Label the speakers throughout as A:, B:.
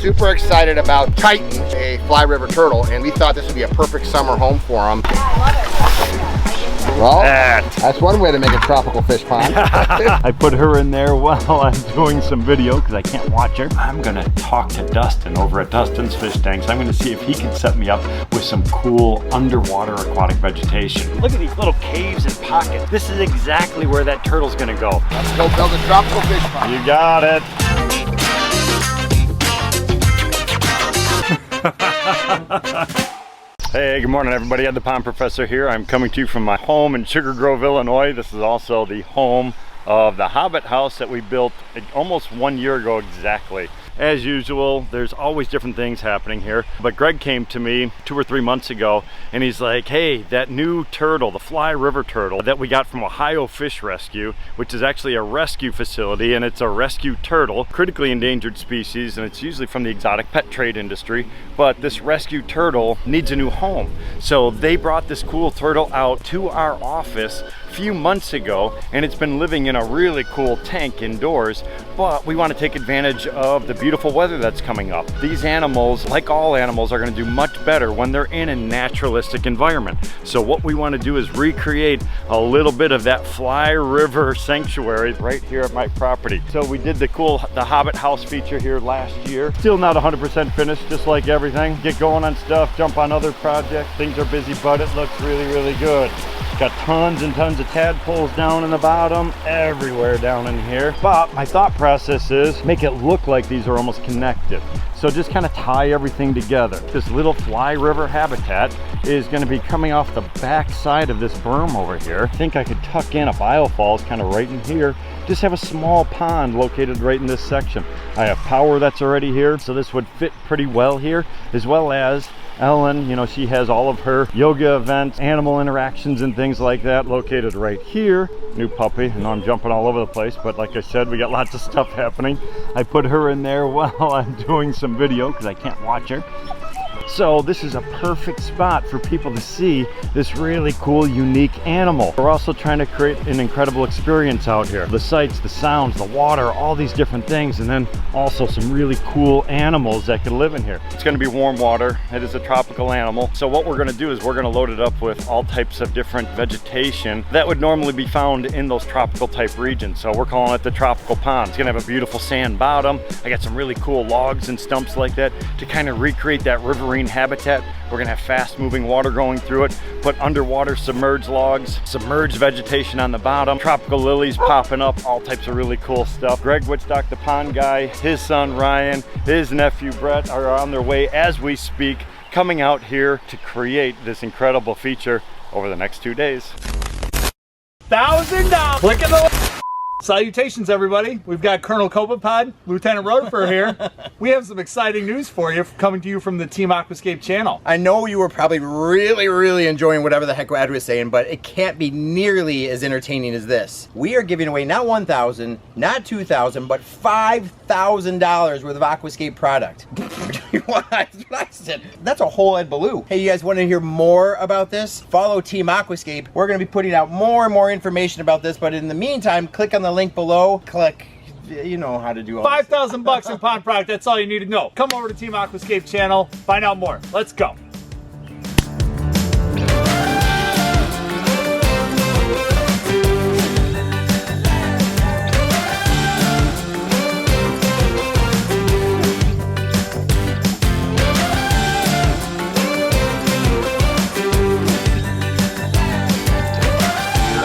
A: Super excited about Titan, a fly river turtle, and we thought this would be a perfect summer home for him.
B: Yeah, I love it.
A: Well, that's one way to make a tropical fish pond.
C: I put her in there while I'm doing some video because I can't watch her. I'm gonna talk to Dustin over at Dustin's Fish Tanks. I'm gonna see if he can set me up with some cool underwater aquatic vegetation. Look at these little caves and pockets. This is exactly where that turtle's gonna go.
A: Let's go build a tropical fish pond.
C: You got it. Hey, good morning everybody. I'm the Pond Professor here. I'm coming to you from my home in Sugar Grove, Illinois. This is also the home of the Hobbit house that we built almost 1 year ago exactly. As usual, there's always different things happening here. But Greg came to me 2 or 3 months ago and he's like, hey, that new turtle, the fly river turtle that we got from Ohio Fish Rescue, which is actually a rescue facility, and it's a rescue turtle, critically endangered species, and it's usually from the exotic pet trade industry. But this rescue turtle needs a new home. So they brought this cool turtle out to our office a few months ago, and it's been living in a really cool tank indoors. But we want to take advantage of the beautiful weather that's coming up. These animals, like all animals, are going to do much better when they're in a naturalistic environment. So what we want to do is recreate a little bit of that fly river sanctuary right here at my property. So we did the Hobbit house feature here last year. Still not 100% finished, just like everything. Get going on stuff, jump on other projects. Things are busy, but it looks really, really good. Got tons and tons of tadpoles down in the bottom, everywhere down in here. But my thought process is make it look like these are almost connected. So just kind of tie everything together. This little fly river habitat is going to be coming off the back side of this berm over here. I think I could tuck in a biofalls kind of right in here. Just have a small pond located right in this section. I have power that's already here, so this would fit pretty well here, as well as Ellen, you know, she has all of her yoga events, animal interactions and things like that located right here. New puppy. I know I'm jumping all over the place, but like I said, we got lots of stuff happening. I put her in there while I'm doing some video because I can't watch her. So this is a perfect spot for people to see this really cool, unique animal. We're also trying to create an incredible experience out here. The sights, the sounds, the water, all these different things, and then also some really cool animals that can live in here. It's gonna be warm water. It is a tropical animal. So what we're gonna do is we're gonna load it up with all types of different vegetation that would normally be found in those tropical type regions. So we're calling it the tropical pond. It's gonna have a beautiful sand bottom. I got some really cool logs and stumps like that to kind of recreate that riverine habitat. We're gonna have fast moving water going through it, put underwater submerged logs, submerged vegetation on the bottom, tropical lilies popping up, all types of really cool stuff. Greg Wittstock, the pond guy, his son Ryan, his nephew Brett are on their way as we speak, coming out here to create this incredible feature over the next 2 days.
D: $1,000. Click in the salutations, everybody. We've got Colonel Copepod, Lieutenant Rotifer here. We have some exciting news for you coming to you from the Team Aquascape channel.
E: I know you were probably really enjoying whatever the heck Ed was saying, but it can't be nearly as entertaining as this. We are giving away not $1,000, not $2,000, but $5,000 worth of Aquascape product. That's what I said. That's a whole Ed Baloo. Hey, you guys want to hear more about this? Follow Team Aquascape. We're going to be putting out more and more information about this, but in the meantime, click on the link below. Click. You know how to do all this.
D: $5,000 in pond product. That's all you need to know. Come over to Team Aquascape channel. Find out more. Let's go.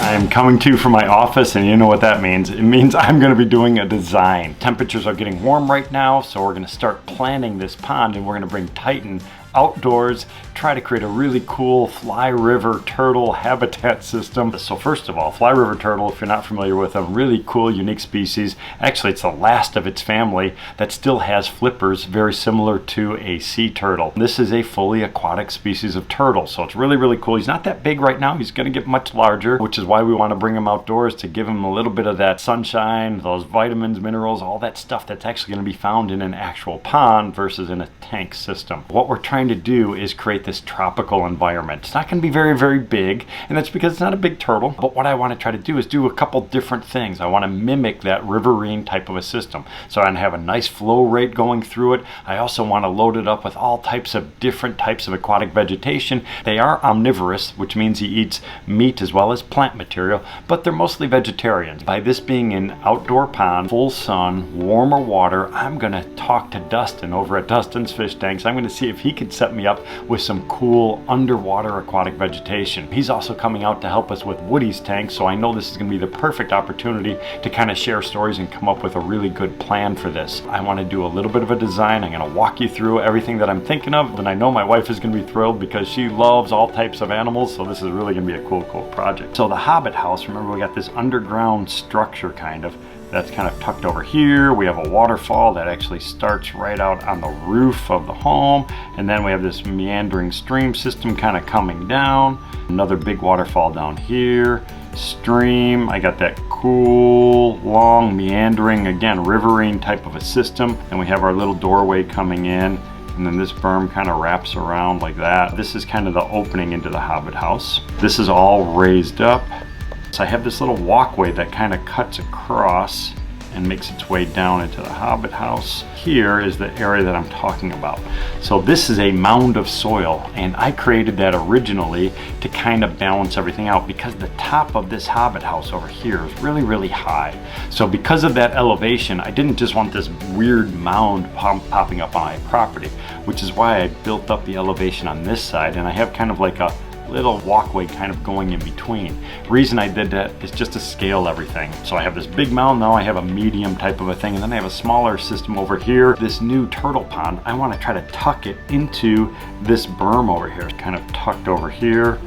C: I'm coming to you from my office, and you know what that means. It means I'm going to be doing a design. Temperatures are getting warm right now, so we're going to start planning this pond, and we're going to bring Titan outdoors, try to create a really cool fly river turtle habitat system. So first of all, fly river turtle, if you're not familiar with them, really cool, unique species. Actually, it's the last of its family that still has flippers, very similar to a sea turtle. This is a fully aquatic species of turtle, so it's really, really cool. He's not that big right now. He's going to get much larger, which is why we want to bring him outdoors to give him a little bit of that sunshine, those vitamins, minerals, all that stuff that's actually going to be found in an actual pond versus in a tank system. What we're trying trying to do is create this tropical environment. It's not going to be very, very big, and that's because it's not a big turtle. But what I want to try to do is do a couple different things. I want to mimic that riverine type of a system. So I want to have a nice flow rate going through it. I also want to load it up with all types of different types of aquatic vegetation. They are omnivorous, which means he eats meat as well as plant material, but they're mostly vegetarians. By this being an outdoor pond, full sun, warmer water, I'm going to talk to Dustin over at Dustin's Fish Tanks. I'm going to see if he could set me up with some cool underwater aquatic vegetation. He's also coming out to help us with Woody's tank, so I know this is going to be the perfect opportunity to kind of share stories and come up with a really good plan for this. I want to do a little bit of a design. I'm going to walk you through everything that I'm thinking of, and I know my wife is going to be thrilled because she loves all types of animals, so this is really going to be a cool project. So the Hobbit house, remember we got this underground structure kind of that's kind of tucked over here. We have a waterfall that actually starts right out on the roof of the home, and then we have this meandering stream system kind of coming down. Another big waterfall down here. Stream, I got that cool, long, meandering, again, riverine type of a system. And we have our little doorway coming in, and then this berm kind of wraps around like that. This is kind of the opening into the Hobbit house. This is all raised up. So I have this little walkway that kind of cuts across and makes its way down into the Hobbit house. Here is the area that I'm talking about. So this is a mound of soil, and I created that originally to kind of balance everything out because the top of this Hobbit house over here is really, really high. So because of that elevation, I didn't just want this weird mound popping up on my property, which is why I built up the elevation on this side, and I have kind of like a little walkway kind of going in between. Reason I did that is just to scale everything. So I have this big mound, now I have a medium type of a thing, and then I have a smaller system over here. This new turtle pond, I want to try to tuck it into this berm over here. It's kind of tucked over here.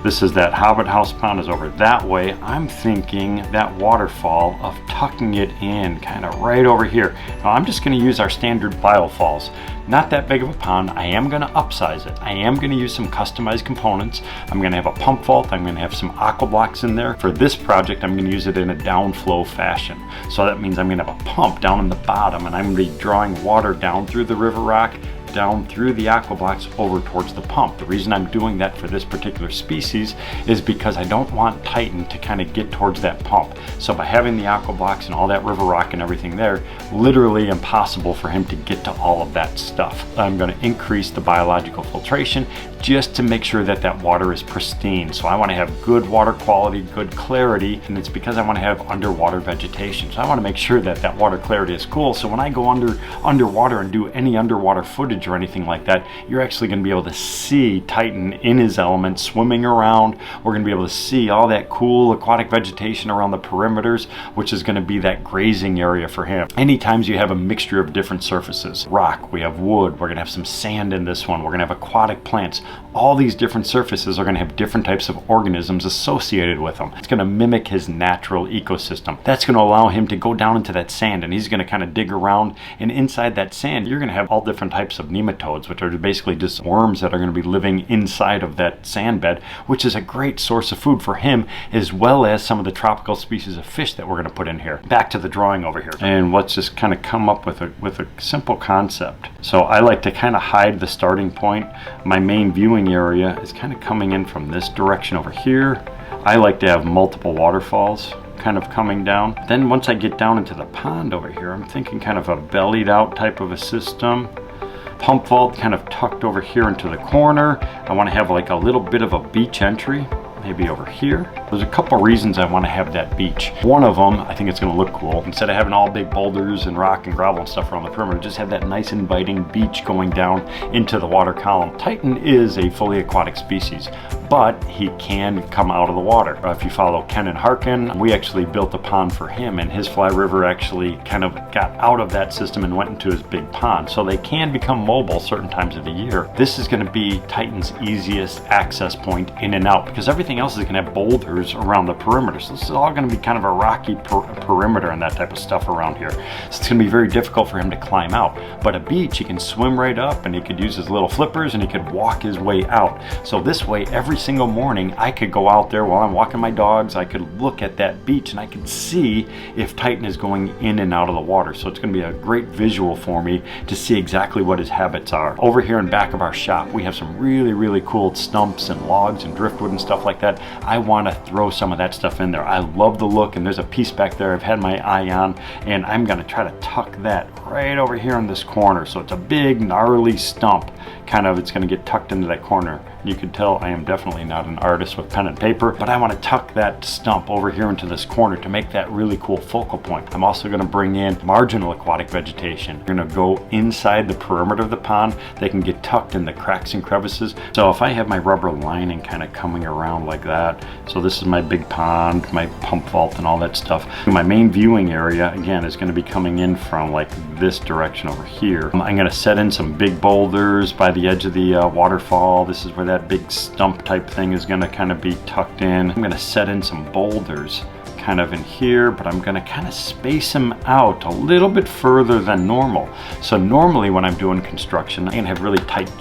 C: This is that Hobbit house pond is over that way. I'm thinking that waterfall of tucking it in kind of right over here. Now I'm just going to use our standard biofalls. Not that big of a pond. I am going to upsize it. I am going to use some customized components. I'm going to have a pump vault. I'm going to have some aqua blocks in there. For this project, I'm going to use it in a downflow fashion. So that means I'm going to have a pump down in the bottom, and I'm going to be drawing water down through the river rock, down through the aqua blocks over towards the pump. The reason I'm doing that for this particular species is because I don't want Titan to kind of get towards that pump. So by having the aqua blocks and all that river rock and everything there, literally impossible for him to get to all of that stuff. I'm going to increase the biological filtration just to make sure that that water is pristine. So I want to have good water quality, good clarity, and it's because I want to have underwater vegetation. So I want to make sure that that water clarity is cool. So when I go underwater and do any underwater footage or anything like that, you're actually going to be able to see Titan in his element swimming around. We're going to be able to see all that cool aquatic vegetation around the perimeters, which is going to be that grazing area for him. Anytime you have a mixture of different surfaces, rock, we have wood, we're going to have some sand in this one, we're going to have aquatic plants. All these different surfaces are going to have different types of organisms associated with them. It's going to mimic his natural ecosystem. That's going to allow him to go down into that sand, and he's going to kind of dig around, and inside that sand you're going to have all different types of nematodes, which are basically just worms that are going to be living inside of that sand bed, which is a great source of food for him, as well as some of the tropical species of fish that we're going to put in here. Back to the drawing over here, and let's just kind of come up with a simple concept. So I like to kind of hide the starting point. My main viewing area is kind of coming in from this direction over here. I like to have multiple waterfalls kind of coming down. Then once I get down into the pond over here, I'm thinking kind of a bellied out type of a system. Pump vault kind of tucked over here into the corner. I want to have like a little bit of a beach entry, maybe over here. There's a couple reasons I want to have that beach. One of them, I think it's going to look cool. Instead of having all big boulders and rock and gravel and stuff around the perimeter, just have that nice inviting beach going down into the water column. Titan is a fully aquatic species, but he can come out of the water. If you follow Kenan Harkin, we actually built a pond for him, and his fly river actually kind of got out of that system and went into his big pond. So they can become mobile certain times of the year. This is going to be Titan's easiest access point in and out, because everything everything else is gonna have boulders around the perimeter. So this is all gonna be kind of a rocky perimeter and that type of stuff around here. So it's gonna be very difficult for him to climb out. But a beach, he can swim right up and he could use his little flippers and he could walk his way out. So this way, every single morning, I could go out there while I'm walking my dogs, I could look at that beach and I could see if Titan is going in and out of the water. So it's gonna be a great visual for me to see exactly what his habits are. Over here in back of our shop, we have some really, really cool stumps and logs and driftwood and stuff like that. I wanna throw some of that stuff in there. I love the look, and there's a piece back there I've had my eye on, and I'm gonna try to tuck that right over here in this corner. So it's a big, gnarly stump. Kind of, it's gonna get tucked into that corner. You can tell I am definitely not an artist with pen and paper, but I want to tuck that stump over here into this corner to make that really cool focal point. I'm also going to bring in marginal aquatic vegetation. We're going to go inside the perimeter of the pond. They can get tucked in the cracks and crevices. So if I have my rubber lining kind of coming around like that, so this is my big pond, my pump vault and all that stuff. My main viewing area, again, is going to be coming in from like this direction over here. I'm going to set in some big boulders by the edge of the waterfall. This is where that big stump type thing is going to kind of be tucked in. I'm going to set in some boulders kind of in here, but I'm going to kind of space them out a little bit further than normal. So normally when I'm doing construction, I'm going to have really tight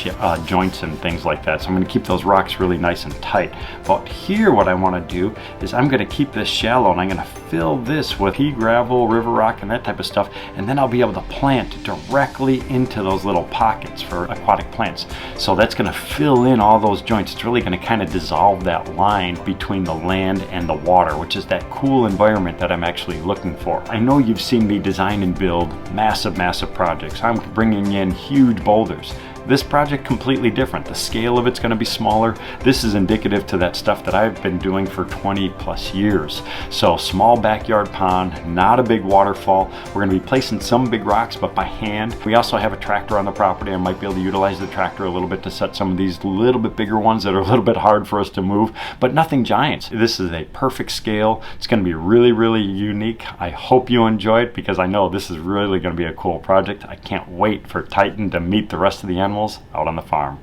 C: joints and things like that. So I'm going to keep those rocks really nice and tight. But here what I want to do is I'm going to keep this shallow and I'm going to fill this with pea gravel, river rock, and that type of stuff. And then I'll be able to plant directly into those little pockets for aquatic plants. So that's going to fill in all those joints. It's really going to kind of dissolve that line between the land and the water, which is that cool environment that I'm actually looking for. I know you've seen me design and build massive projects. I'm bringing in huge boulders. This project completely different. The scale of it's going to be smaller. This is indicative to that stuff that I've been doing for 20 plus years. So small backyard pond, not a big waterfall. We're going to be placing some big rocks, but by hand. We also have a tractor on the property. I might be able to utilize the tractor a little bit to set some of these little bit bigger ones that are a little bit hard for us to move, but nothing giants. This is a perfect scale. It's going to be really unique. I hope you enjoy it because I know this is really going to be a cool project. I can't wait for Titan to meet the rest of the animals out on the farm.